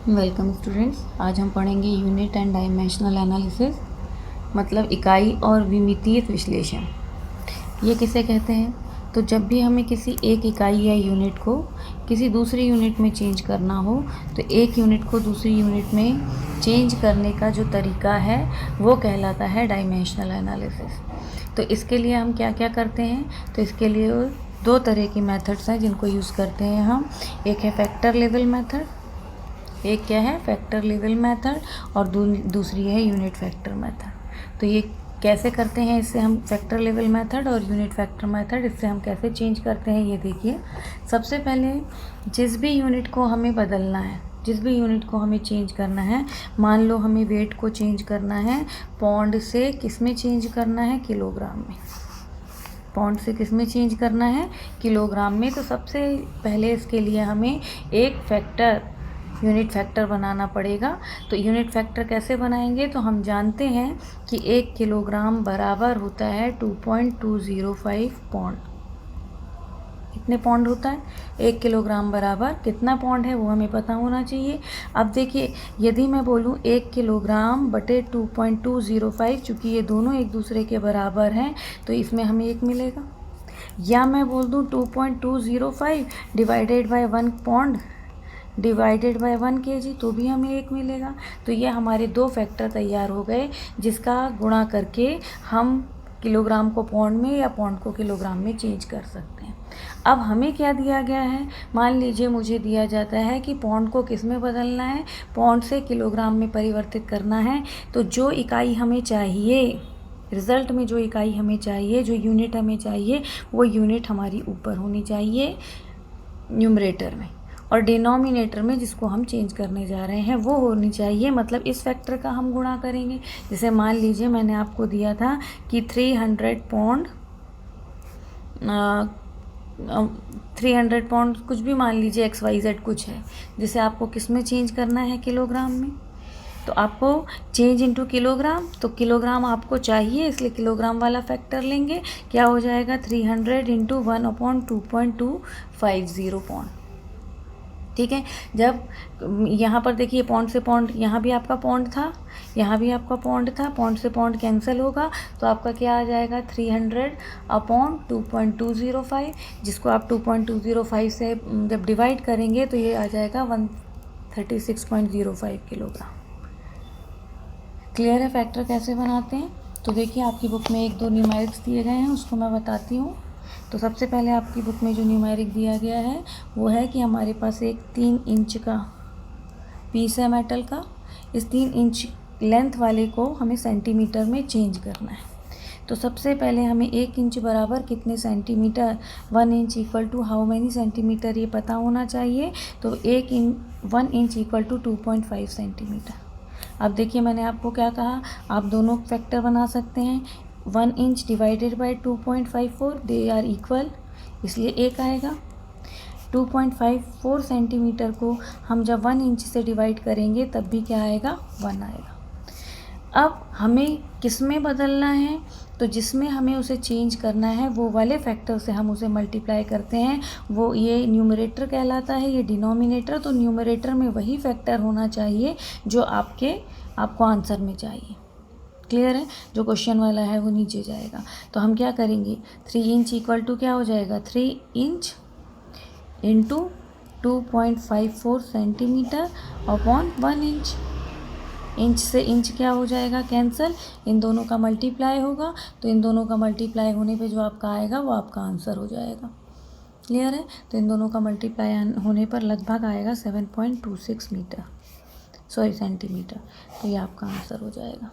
Welcome students. आज हम पढ़ेंगे यूनिट एंड डायमेंशनल एनालिसिस, मतलब इकाई और विमितीय विश्लेषण। ये किसे कहते हैं? तो जब भी हमें किसी एक इकाई या यूनिट को किसी दूसरी यूनिट में चेंज करना हो, तो एक यूनिट को दूसरी यूनिट में चेंज करने का जो तरीका है वो कहलाता है डायमेंशनल एनालिसिस। तो इसके लिए हम क्या क्या करते हैं? तो इसके लिए दो तरह की मेथड्स हैं जिनको यूज़ करते हैं हम। एक है फैक्टर लेवल मेथड, एक क्या है फैक्टर लेवल मेथड, और दूसरी है यूनिट फैक्टर मेथड। तो ये कैसे करते हैं? इससे हम फैक्टर लेवल मेथड और यूनिट फैक्टर मेथड, इससे हम कैसे चेंज करते हैं ये देखिए। सबसे पहले जिस भी यूनिट को हमें बदलना है, जिस भी यूनिट को हमें चेंज करना है, मान लो हमें वेट को चेंज करना है पौंड से किस में चेंज करना है? किलोग्राम में। पौंड से किस में चेंज करना है? किलोग्राम में। तो सबसे पहले इसके लिए हमें एक फैक्टर, यूनिट फैक्टर बनाना पड़ेगा। तो यूनिट फैक्टर कैसे बनाएंगे? तो हम जानते हैं कि 1 किलोग्राम बराबर होता है 2.205 पौंड। कितने पौंड होता है? 1 किलोग्राम बराबर कितना पौंड है वो हमें पता होना चाहिए। अब देखिए, यदि मैं बोलूँ 1 किलोग्राम बटे 2.205, चूँकि ये दोनों एक दूसरे के बराबर हैं तो इसमें हमें 1 मिलेगा। या मैं बोल दूँ 2.205 divided by 1 pound divided by 1 kg, तो भी हमें 1 मिलेगा। तो ये हमारे दो फैक्टर तैयार हो गए जिसका गुणा करके हम किलोग्राम को पौंड में या पौंड को किलोग्राम में चेंज कर सकते हैं। अब हमें क्या दिया गया है? मान लीजिए मुझे दिया जाता है कि पौंड को किस में बदलना है? पौंड से किलोग्राम में परिवर्तित करना है। तो जो इकाई हमें चाहिए, रिज़ल्ट में जो इकाई हमें चाहिए, जो यूनिट हमें चाहिए, वो यूनिट हमारी ऊपर होनी चाहिए न्यूमरेटर में, और डिनोमिनेटर में जिसको हम चेंज करने जा रहे हैं वो होनी चाहिए, मतलब इस फैक्टर का हम गुणा करेंगे। जैसे मान लीजिए मैंने आपको दिया था कि 300 पौंड, 300 पौंड कुछ भी मान लीजिए, XYZ कुछ है, जिसे आपको किस में चेंज करना है? किलोग्राम में। तो आपको चेंज इनटू किलोग्राम, तो किलोग्राम आपको चाहिए, इसलिए किलोग्राम वाला फैक्टर लेंगे। क्या हो जाएगा? 300 इंटू 1/2.250 पौंड। ठीक है। जब यहाँ पर देखिए पौंड से पौंड, यहाँ भी आपका पौंड था, यहाँ भी आपका पौंड था, पौंड से पौंड कैंसिल होगा तो आपका क्या आ जाएगा? 300/2.205, जिसको आप 2.205 से जब डिवाइड करेंगे तो ये आ जाएगा 136.05 किलोग्राम। क्लियर है फैक्टर कैसे बनाते हैं? तो देखिए आपकी बुक में 1-2 न्यूमेरिक्स दिए गए हैं, उसको मैं बताती हूँ। तो सबसे पहले आपकी बुक में जो न्यूमेरिक दिया गया है वो है कि हमारे पास एक 3 इंच का पीस है मेटल का। इस 3 इंच लेंथ वाले को हमें सेंटीमीटर में चेंज करना है। तो सबसे पहले हमें 1 इंच बराबर कितने centimetre, 1 inch equal to how many centimetre, ये पता होना चाहिए। तो 1 इंच इक्वल टू 2.5 सेंटीमीटर। अब देखिए मैंने आपको क्या कहा, आप दोनों फैक्टर बना सकते हैं। 1 inch divided by 2.54, they are equal, इसलिए 1 आएगा। 2.54 सेंटीमीटर को हम जब 1 इंच से डिवाइड करेंगे तब भी क्या आएगा? 1 आएगा। अब हमें किस में बदलना है? तो जिसमें हमें उसे चेंज करना है वो वाले फैक्टर से हम उसे मल्टीप्लाई करते हैं, वो ये न्यूमरेटर कहलाता है, ये डिनोमिनेटर। तो न्यूमरेटर में वही फैक्टर होना चाहिए जो आपको आंसर में चाहिए। क्लियर है? जो क्वेश्चन वाला है वो नीचे जाएगा। तो हम क्या करेंगे? 3 इंच इक्वल टू क्या हो जाएगा? 3 inch into 2.54 centimetre upon 1 inch. Inch से इंच क्या हो जाएगा? कैंसिल। इन दोनों का मल्टीप्लाई होगा, तो इन दोनों का मल्टीप्लाई होने पे जो आपका आएगा वो आपका आंसर हो जाएगा। क्लियर है? तो इन दोनों का मल्टीप्लाई होने पर लगभग आएगा 7.26 सेंटीमीटर। तो ये आपका आंसर हो जाएगा।